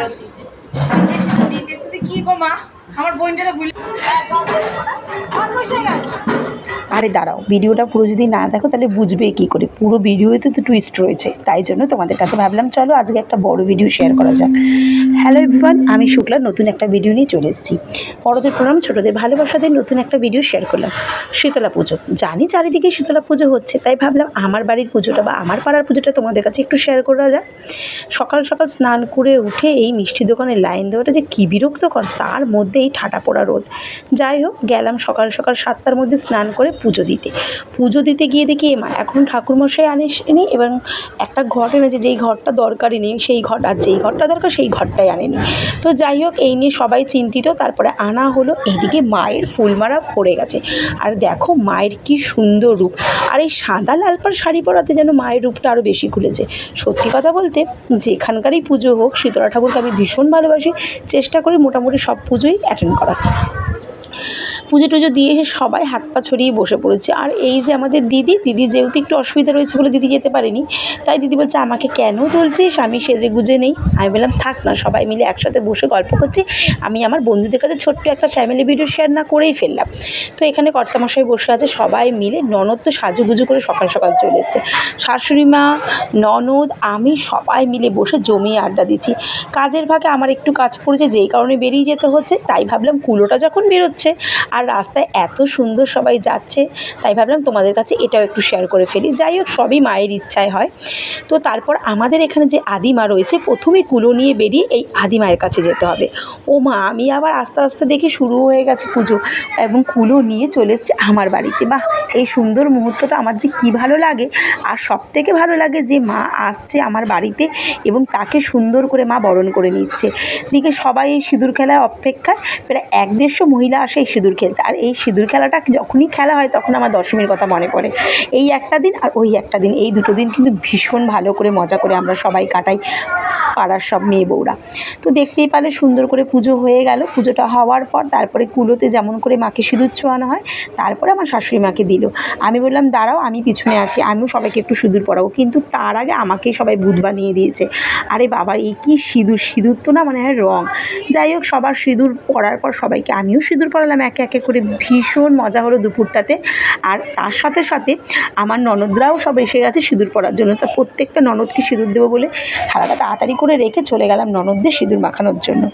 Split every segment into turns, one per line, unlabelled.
ফেরত দিয়েছি। তুমি কি গো মা, আমার বোনটা ভুলে
আরে দাঁড়াও, ভিডিওটা পুরো যদি না দেখো তাহলে বুঝবে কী করে, পুরো ভিডিওতে তো টুইস্ট রয়েছে, তাই জন্য তোমাদের কাছে ভাবলাম চলো আজকে একটা বড় ভিডিও শেয়ার করা যাক। হ্যালো এভরিওয়ান, আমি শুক্লা নতুন একটা ভিডিও নিয়ে চলে এসেছি। বড়দের প্রণাম, ছোটোদের ভালোবাসাদের নতুন একটা ভিডিও শেয়ার করলাম। শীতলা পুজো, জানি চারিদিকে শীতলা পুজো হচ্ছে, তাই ভাবলাম আমার বাড়ির পুজোটা বা আমার পাড়ার পুজোটা তোমাদের কাছে একটু শেয়ার করা যাক। সকাল সকাল স্নান করে উঠে এই মিষ্টি দোকানে লাইন দেওয়াটা যে কী বিরক্তকর, তার মধ্যে এই ঠাটা পড়া রোদ। যাই হোক, গেলাম সকাল সকাল 7টার মধ্যে স্নান করে পুজো দিতে গিয়ে দেখি মা এখন ঠাকুরমশাই আনেনি এবং একটা ঘট এনেছে, যেই ঘরটা দরকারই নেই সেই ঘট, আর যেই ঘরটা দরকার সেই ঘরটাই আনেনি। তো যাই হোক, এই নিয়ে সবাই চিন্তিত। তারপরে আনা হলো, এদিকে মায়ের ফুলমালা পড়ে গেছে, আর দেখো মায়ের কি সুন্দর রূপ, আর এই সাদা লাল পাড় শাড়ি পরাতে যেন মায়ের রূপটা আরও বেশি খুলেছে। সত্যি কথা বলতে যেখানকারই পুজো হোক, শীতলা ঠাকুরকে আমি ভীষণ ভালোবাসি, চেষ্টা করি মোটামুটি সব পুজোই অ্যাটেন্ড করার। পুজো টুজো দিয়ে এসে সবাই হাত পা ছড়িয়ে বসে পড়েছে। আর এই যে আমাদের দিদি যেহেতু একটু অসুবিধা রয়েছে বলে দিদি যেতে পারেনি, তাই দিদি বলছে আমাকে কেন তুলছিস, আমি সেজে গুজে নেই। আমি বললাম থাক না, সবাই মিলে একসাথে বসে গল্প করছি, আমি আমার বন্ধুদের কাছে ছোট্ট একটা ফ্যামিলি ভিডিও শেয়ার না করেই ফেললাম। তো এখানে কর্তামশাই বসে আছে, সবাই মিলে, ননদ তো সাজুগুজু করে সকাল সকাল চলে এসছে, শাশুড়ি মা, ননদ, আমি সবাই মিলে বসে জমিয়ে আড্ডা দিচ্ছি। কাজের ফাঁকে আমার একটু কাজ পড়েছে, যেই কারণে বেরিয়ে যেতে হচ্ছে, তাই ভাবলাম কুলোটা যখন বেরোচ্ছে আর রাস্তায় এত সুন্দর সবাই যাচ্ছে, তাই ভাবলাম তোমাদের কাছে এটাও একটু শেয়ার করে ফেলি। যাই হোক, সবই মায়ের ইচ্ছায় হয়। তো তারপর আমাদের এখানে যে আদিমা রয়েছে, প্রথমে কুলো নিয়ে বেরিয়ে এই আদিমায়ের কাছে যেতে হবে। ও মা, আমি আবার আস্তে আস্তে দেখি শুরু হয়ে গেছে পুজো, এবং কুলো নিয়ে চলে এসছে আমার বাড়িতে। বাহ, এই সুন্দর মুহূর্তটা আমার যে কী ভালো লাগে। আর সবথেকে ভালো লাগে যে মা আসছে আমার বাড়িতে এবং তাকে সুন্দর করে মা বরণ করে নিচ্ছে। দিকে সবাই এই সিঁদুর খেলার অপেক্ষায়, প্রায় 150 মহিলা আসে এই সিঁদুর খেলতে। আর এই সিঁদুর খেলাটা যখনই খেলা হয় তখন আমার দশমীর কথা মনে পড়ে। এই একটা দিন আর ওই একটা দিন, এই দুটো দিন কিন্তু ভীষণ ভালো করে মজা করে আমরা সবাই কাটাই, পাড়ার সব মেয়ে বউরা। তো দেখতেই পারলে সুন্দর করে পুজো হয়ে গেল। পুজোটা হওয়ার পর তারপরে কুলোতে যেমন করে মাকে সিঁদুর ছোঁয়ানো হয়, তারপরে আমার শাশুড়ি মাকে দিল। আমি বললাম দাঁড়াও, আমি পিছনে আছি, আমিও সবাইকে একটু সিঁদুর পরাবো, কিন্তু তার আগে আমাকেই সবাই ভূত বানিয়ে দিয়েছে। আরে বাবার, এই কি সিঁদুর তো না, মানে হয় রঙ। যাই হোক, সবার সিঁদুর পরার পর সবাইকে আমিও সিঁদুর পরালাম একে একে করে। ভীষণ মজা হলো দুপুরটাতে। আর তার সাথে সাথে আমার ননদরাও সব এসে গেছে সিঁদুর পরার জন্য। তা প্রত্যেকটা ননদকে সিঁদুর দেবো বলে থালাটা তাড়াতাড়ি করে রেখে চলে গেলাম ননদদের সিঁদুর মাখানোর জন্য।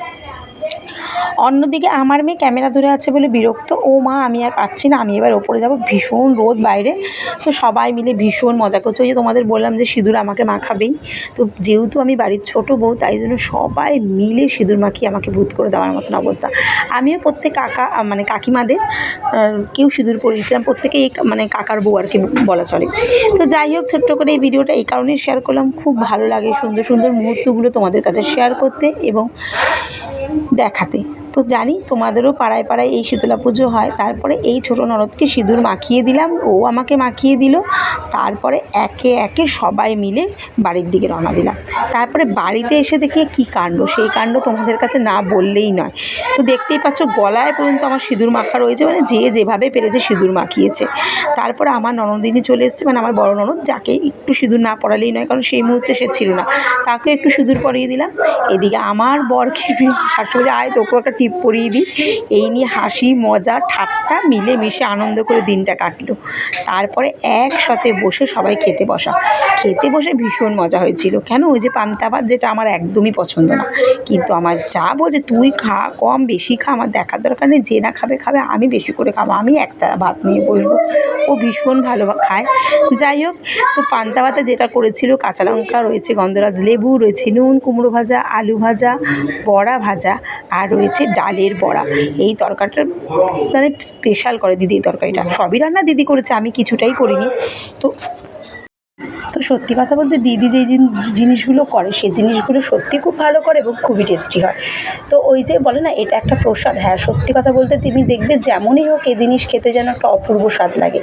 অন্যদিকে আমার মেয়ে ক্যামেরা ধরে আছে বলে বিরক্ত, ও মা আমি আর পারছি না, আমি এবার ওপরে যাব, ভীষণ রোদ বাইরে। তো সবাই মিলে ভীষণ মজা করছে। ওই যে তোমাদের বললাম যে সিঁদুর আমাকে মাখাবেই, তো যেহেতু আমি বাড়ির ছোটো বউ, তাই জন্য সবাই মিলে সিঁদুর মাখিয়ে আমাকে ভূত করে দেওয়ার মতন অবস্থা। আমিও প্রত্যেক মানে কাকিমাদের কেউ সিঁদুর পরিয়েছিলাম, প্রত্যেকেই মানে কাকার বউ আর কি বলা চলে। তো যাই হোক, ছোট্ট করে এই ভিডিওটা এই কারণেই শেয়ার করলাম, খুব ভালো লাগে সুন্দর সুন্দর মুহূর্তগুলো তোমাদের কাছে শেয়ার করতে এবং দেখাতে। তো জানি তোমাদেরও পাড়ায় পাড়ায় এই শীতলা পুজো হয়। তারপরে এই ছোটো ননদকে সিঁদুর মাখিয়ে দিলাম, ও আমাকে মাখিয়ে দিল। তারপরে একে একে সবাই মিলে বাড়ির দিকে রওনা দিলাম। তারপরে বাড়িতে এসে দেখি কী কাণ্ড, সেই কাণ্ড তোমাদের কাছে না বললেই নয়। তো দেখতেই পাচ্ছ, গলায় পর্যন্ত আমার সিঁদুর মাখা রয়েছে, মানে যে যেভাবে পেরেছে সিঁদুর মাখিয়েছে। তারপরে আমার ননদিনী চলে এসেছে, মানে আমার বড় ননদ, যাকে একটু সিঁদুর না পরালেই নয়, কারণ সেই মুহূর্তে সে ছিল না, তাকে একটু সিঁদুর পরিয়ে দিলাম। এদিকে আমার বরকে শাশুড়ি আয় তোকেও একটা টিপ পরিয়ে দিই। এই নিয়ে হাসি মজা ঠাট্টা মিলেমিশে আনন্দ করে দিনটা কাটলো। তারপরে একসাথে বসে সবাই খেতে বসে ভীষণ মজা হয়েছিল। কেন, ওই যে পান্তা ভাত, যেটা আমার একদমই পছন্দ না, কিন্তু আমার যা বলছে তুই খা, কম বেশি খা, আমার দেখার দরকার নেই, যে না খাবে খাবে, আমি বেশি করে খাবো, আমি একটা ভাত নিয়ে বসবো। ও ভীষণ ভালো খায়। যাই হোক, তো পান্তা ভাতে যেটা করেছিল, কাঁচা লঙ্কা রয়েছে, গন্ধরাজ লেবু রয়েছে, নুন, কুমড়ো ভাজা, আলু ভাজা, বড়া ভাজা, আর রয়েছে ডালের বড়া। এই তরকারিটা মানে স্পেশাল করে দিদি, এই তরকারিটা সবই রান্না দিদি করেছে, আমি কিছুটাই করিনি। তো সত্যি কথা বলতে দিদি যেই জিনিসগুলো করে, সেই জিনিসগুলো সত্যি খুব ভালো করে এবং খুবই টেস্টি হয়। তো ওই যে বলে না, এটা একটা প্রসাদ। হ্যাঁ, সত্যি কথা বলতে তুমি দেখবে যেমনই হোক, এই জিনিস খেতে যেন একটা অপূর্ব স্বাদ লাগে।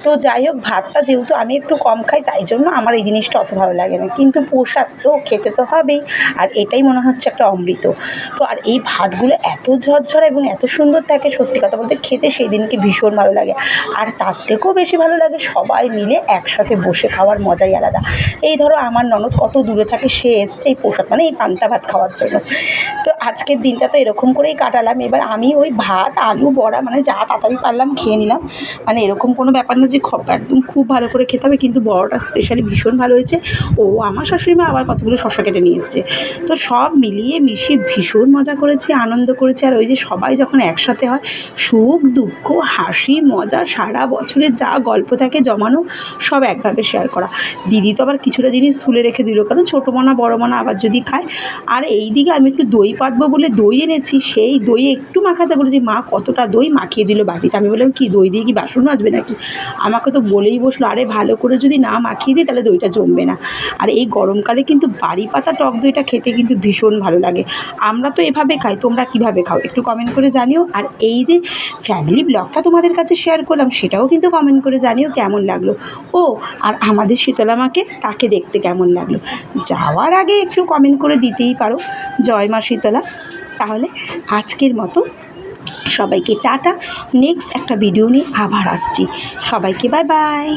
তো যাই হোক, ভাতটা যেহেতু আমি একটু কম খাই, তাই জন্য আমার এই জিনিসটা অত ভালো লাগে না, কিন্তু প্রসাদ তো খেতে তো হবেই। আর এটাই মনে হচ্ছে একটা অমৃত। তো আর এই ভাতগুলো এত ঝরঝরা এবং এত সুন্দর থাকে, সত্যি কথা বলতে খেতে সেই দিনকে ভীষণ ভালো লাগে। আর তার থেকেও বেশি ভালো লাগে সবাই মিলে একসাথে বসে খাওয়ার মজাই আলাদা। এই ধরো আমার ননদ কত দূরে থাকে, সে এসছে এই প্রসাদ মানে এই পান্তা ভাত খাওয়ার জন্য। তো আজকের দিনটা তো এরকম করেই কাটালাম। এবার আমি ওই ভাত আলু বড়া মানে যা তাড়াতাড়ি পারলাম খেয়ে নিলাম। মানে এরকম কোনো ব্যাপার না যে একদম খুব ভালো করে খেতে হবে, কিন্তু বড়াটা স্পেশালি ভীষণ ভালো হয়েছে। ও আমার শাশুড়ি মা আবার কতগুলো শশা কেটে নিয়ে এসছে। তো সব মিলিয়ে মিশিয়ে ভীষণ মজা করেছি, আনন্দ করেছি। আর ওই যে সবাই যখন একসাথে হয়, সুখ দুঃখ হাসি মজা সারা বছরের যা গল্প থাকে জমানো সব একভাবে শেয়ার করা। দিদি তো আবার কিছুটা জিনিস তুলে রেখে দিল, কারণ ছোটো মানা বড়ো মানা আবার যদি খায়। আর এই দিকে আমি একটু দই পাতবো বলে দই এনেছি, সেই দই একটু মাখাতে বলেছি, মা কতটা দই মাখিয়ে দিল বাটিতে। আমি বললাম কি দই দিয়ে কি বাসন মাজবে নাকি? আমাকে তো বলেই বসলো, আরে ভালো করে যদি না মাখিয়ে দিই তাহলে দইটা জমবে না। আর এই গরমকালে কিন্তু বাড়ি পাতা টক দইটা খেতে কিন্তু ভীষণ ভালো লাগে। আমরা তো এভাবে খাই, তোমরা কীভাবে খাও একটু কমেন্ট করে জানিও। আর এই যে ফ্যামিলি ব্লগটা তোমাদের কাছে শেয়ার করলাম, সেটাও কিন্তু কমেন্ট করে জানিও কেমন লাগলো। ও আর আমাদের শীতলা মাকে তাকে দেখতে কেমন লাগলো, যাওয়ার আগে একটু কমেন্ট করে দিতেই পারো। জয় মা শীতলা। তাহলে আজকের মতো সবাইকে টাটা। নেক্সট একটা ভিডিও নিয়ে আবার আসছি। সবাইকে বাই বাই।